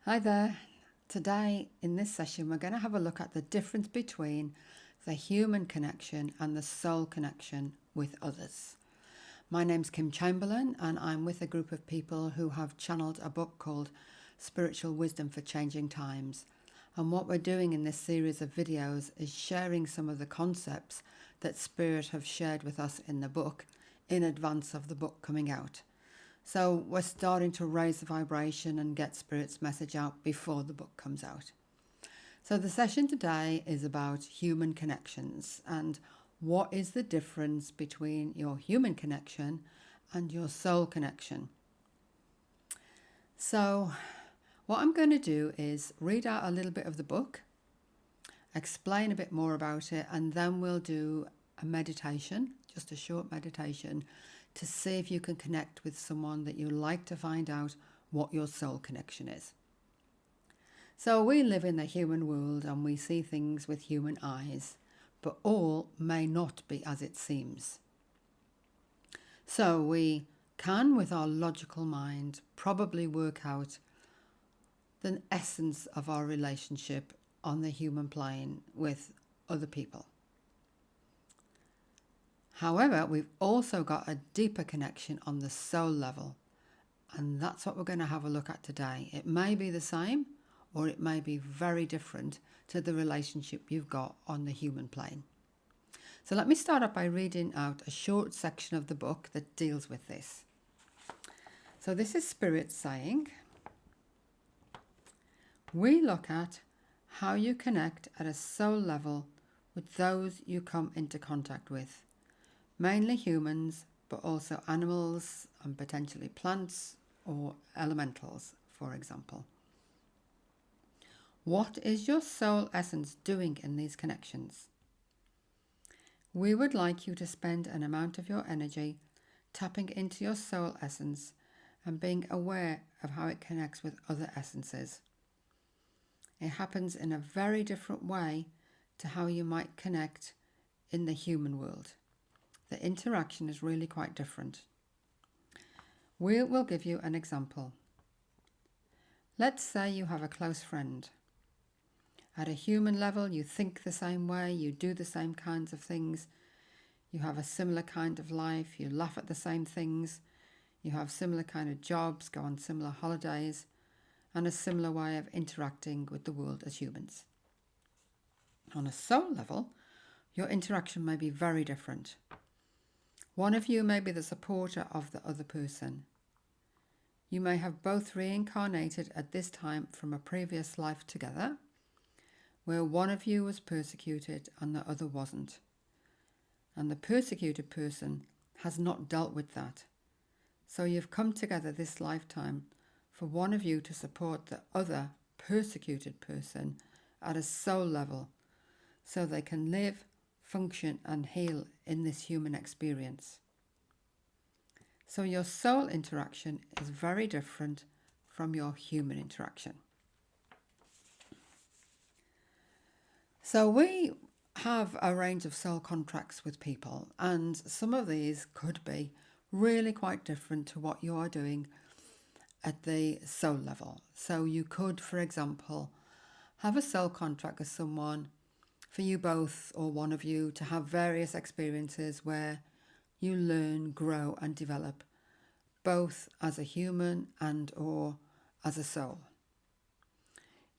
Hi there. Today, in this session, we're going to have a look at the difference between the human connection and the soul connection with others. My name's Kim Chamberlain, and I'm with a group of people who have channeled a book called Spiritual Wisdom for Changing Times. And what we're doing in this series of videos is sharing some of the concepts that Spirit have shared with us in the book in advance of the book coming out. So we're starting to raise the vibration and get Spirit's message out before the book comes out. So the session today is about human connections and what is the difference between your human connection and your soul connection. So what I'm going to do is read out a little bit of the book, explain a bit more about it, and then we'll do a meditation, just a short meditation, to see if you can connect with someone that you like to find out what your soul connection is. So we live in the human world and we see things with human eyes, but all may not be as it seems. So we can, with our logical mind, probably work out the essence of our relationship on the human plane with other people. However, we've also got a deeper connection on the soul level, and that's what we're going to have a look at today. It may be the same, or it may be very different to the relationship you've got on the human plane. So let me start off by reading out a short section of the book that deals with this. So this is Spirit saying, we look at how you connect at a soul level with those you come into contact with. Mainly humans, but also animals and potentially plants or elementals, for example. What is your soul essence doing in these connections? We would like you to spend an amount of your energy tapping into your soul essence and being aware of how it connects with other essences. It happens in a very different way to how you might connect in the human world. The interaction is really quite different. We will give you an example. Let's say you have a close friend. At a human level, you think the same way, you do the same kinds of things, you have a similar kind of life, you laugh at the same things, you have similar kind of jobs, go on similar holidays, and a similar way of interacting with the world as humans. On a soul level, your interaction may be very different. One of you may be the supporter of the other person. You may have both reincarnated at this time from a previous life together, where one of you was persecuted and the other wasn't. And the persecuted person has not dealt with that. So you've come together this lifetime for one of you to support the other persecuted person at a soul level, so they can live, function and heal in this human experience. So your soul interaction is very different from your human interaction. So we have a range of soul contracts with people, and some of these could be really quite different to what you are doing at the soul level. So you could, for example, have a soul contract with someone for you both or one of you to have various experiences where you learn, grow and develop, both as a human and or as a soul.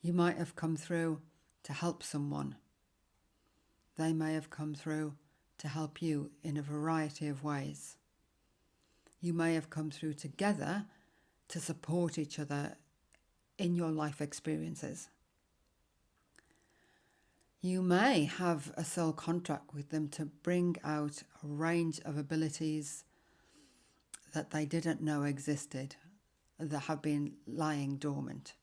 You might have come through to help someone. They may have come through to help you in a variety of ways. You may have come through together to support each other in your life experiences. You may have a soul contract with them to bring out a range of abilities that they didn't know existed, that have been lying dormant.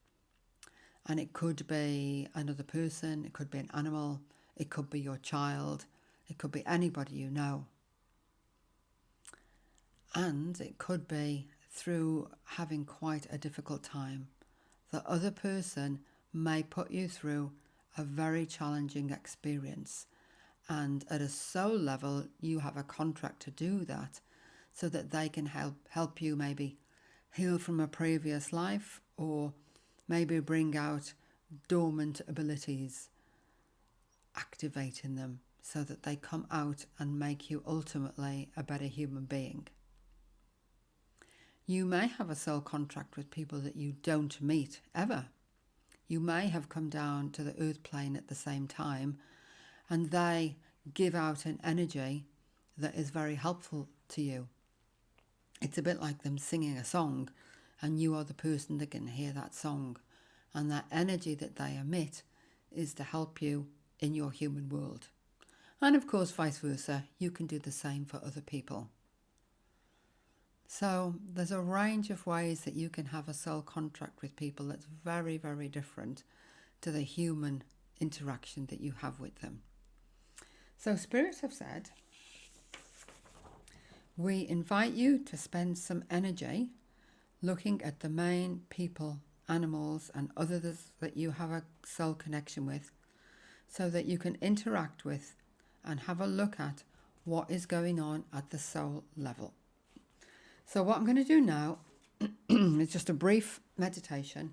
And it could be another person, it could be an animal, it could be your child, it could be anybody you know. And it could be through having quite a difficult time. The other person may put you through a very challenging experience, and at a soul level you have a contract to do that so that they can help you maybe heal from a previous life or maybe bring out dormant abilities, activating them so that they come out and make you ultimately a better human being. You may have a soul contract with people that you don't meet ever. You may have come down to the earth plane at the same time, and they give out an energy that is very helpful to you. It's a bit like them singing a song, and you are the person that can hear that song, and that energy that they emit is to help you in your human world. And of course, vice versa, you can do the same for other people. So there's a range of ways that you can have a soul contract with people that's very, very different to the human interaction that you have with them. So spirits have said, we invite you to spend some energy looking at the main people, animals and others that you have a soul connection with, so that you can interact with and have a look at what is going on at the soul level. So what I'm going to do now is just a brief meditation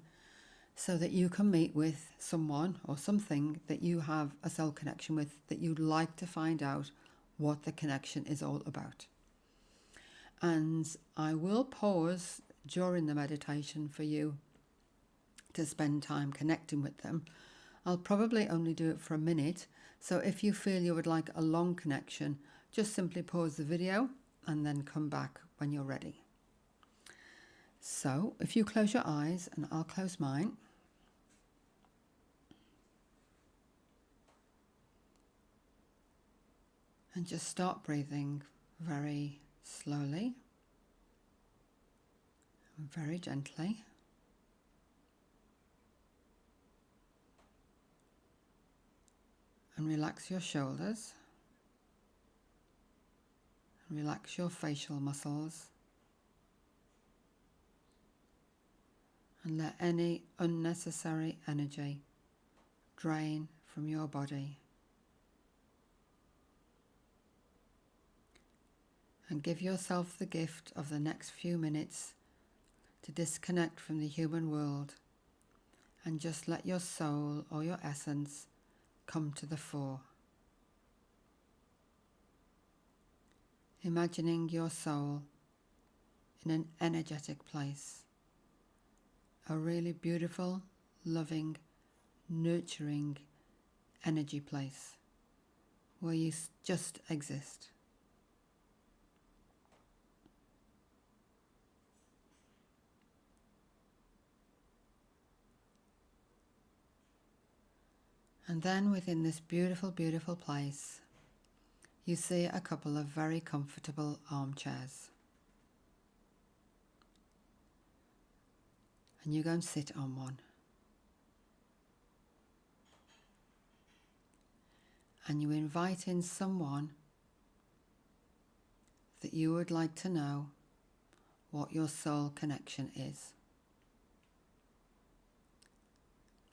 so that you can meet with someone or something that you have a soul connection with, that you'd like to find out what the connection is all about. And I will pause during the meditation for you to spend time connecting with them. I'll probably only do it for a minute, so if you feel you would like a long connection, just simply pause the video and then come back when you're ready. So if you close your eyes, and I'll close mine. And just start breathing very slowly and very gently. And relax your shoulders. And relax your facial muscles. And let any unnecessary energy drain from your body. And give yourself the gift of the next few minutes to disconnect from the human world and just let your soul or your essence come to the fore. Imagining your soul in an energetic place, a really beautiful, loving, nurturing energy place where you just exist. And then within this beautiful, beautiful place, you see a couple of very comfortable armchairs. And you go and sit on one. And you invite in someone that you would like to know what your soul connection is.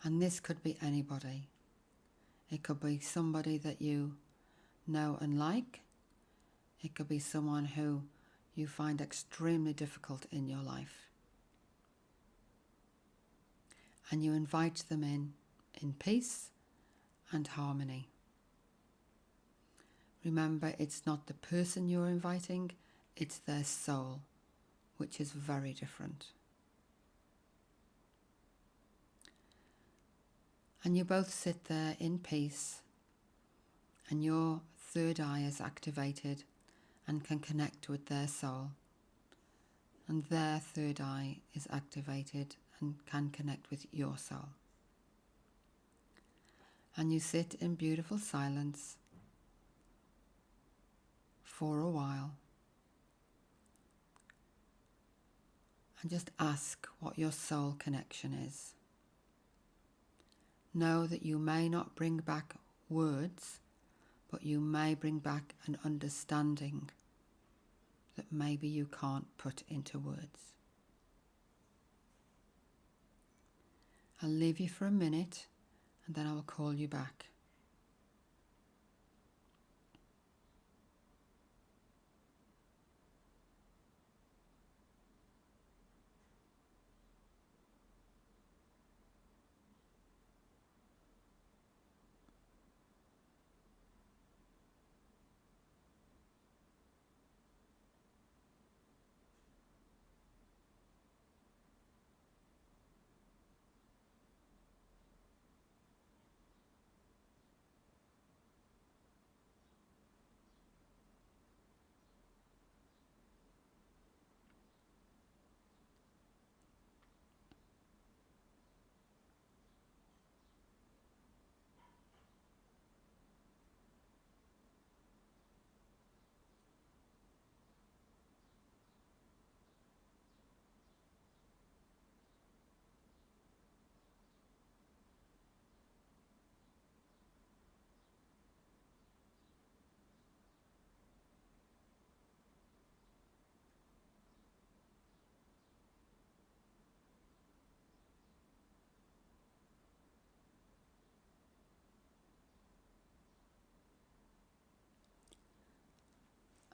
And this could be anybody. It could be somebody that you know and like. It could be someone who you find extremely difficult in your life. And you invite them in peace and harmony. Remember, it's not the person you're inviting, it's their soul, which is very different. And you both sit there in peace, and your third eye is activated and can connect with their soul. And their third eye is activated and can connect with your soul. And you sit in beautiful silence for a while and just ask what your soul connection is. Know that you may not bring back words, but you may bring back an understanding that maybe you can't put into words. I'll leave you for a minute and then I will call you back.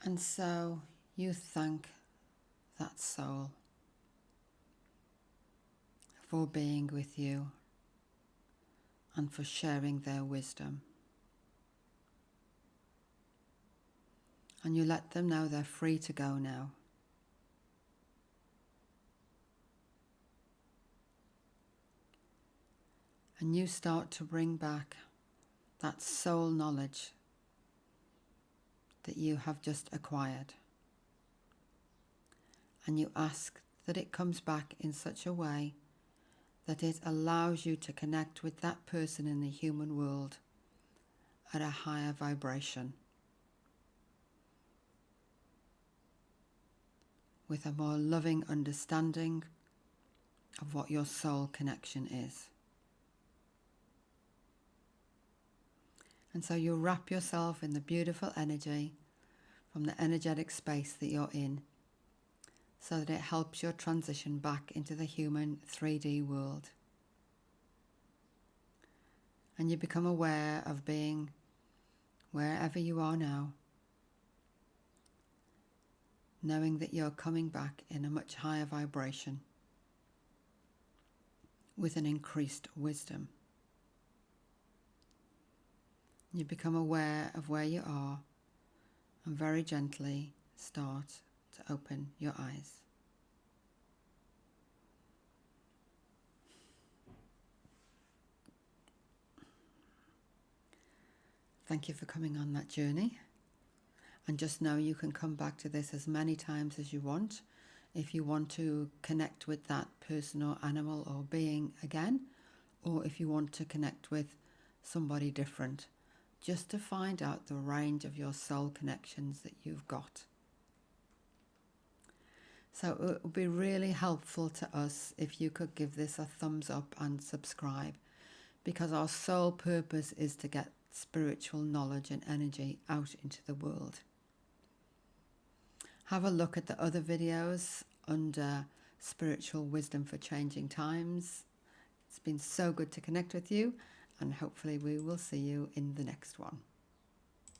And so you thank that soul for being with you and for sharing their wisdom. And you let them know they're free to go now. And you start to bring back that soul knowledge that you have just acquired. And you ask that it comes back in such a way that it allows you to connect with that person in the human world at a higher vibration, with a more loving understanding of what your soul connection is. And so you wrap yourself in the beautiful energy from the energetic space that you're in, so that it helps your transition back into the human 3D world. And you become aware of being wherever you are now, knowing that you're coming back in a much higher vibration with an increased wisdom. You become aware of where you are and very gently start to open your eyes. Thank you for coming on that journey. And just know you can come back to this as many times as you want. If you want to connect with that person or animal or being again, or if you want to connect with somebody different, just to find out the range of your soul connections that you've got. So it would be really helpful to us if you could give this a thumbs up and subscribe, because our sole purpose is to get spiritual knowledge and energy out into the world. Have a look at the other videos under Spiritual Wisdom for Changing Times. It's been so good to connect with you, and hopefully we will see you in the next one.